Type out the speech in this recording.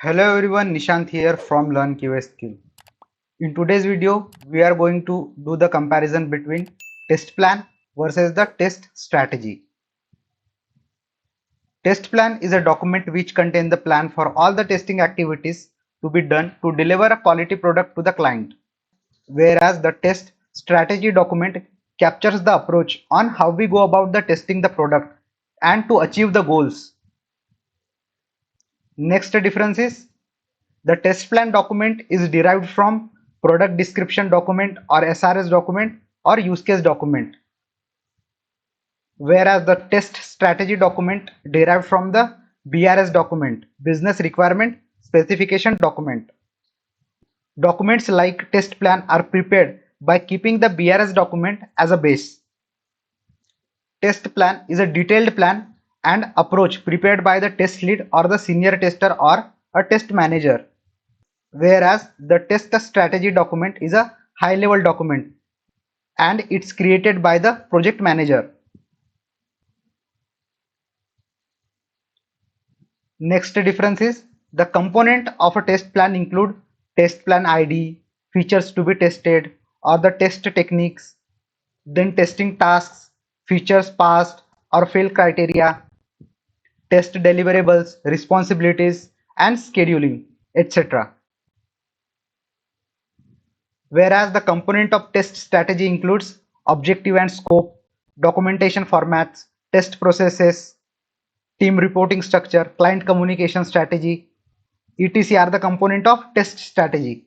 Hello everyone, Nishant here from Learn QA Skill. In today's video, we are going to do the comparison between test plan versus the test strategy. Test plan is a document which contains the plan for all the testing activities to be done to deliver a quality product to the client, whereas the test strategy document captures the approach on how we go about the testing the product and to achieve the goals. Next difference is the test plan document is derived from product description document or SRS document or use case document, whereas the test strategy document derived from the BRS document, business requirement specification document. Documents like test plan are prepared by keeping the BRS document as a base. Test plan is a detailed plan and approach prepared by the test lead or the senior tester or a test manager, whereas the test strategy document is a high level document and it's created by the project manager. Next difference is the component of a test plan include test plan ID, features to be tested or the test techniques, then testing tasks, features passed or fail criteria, test deliverables, responsibilities and scheduling, etc. Whereas the component of test strategy includes objective and scope, documentation formats, test processes, team reporting structure, client communication strategy, etc. are the component of test strategy.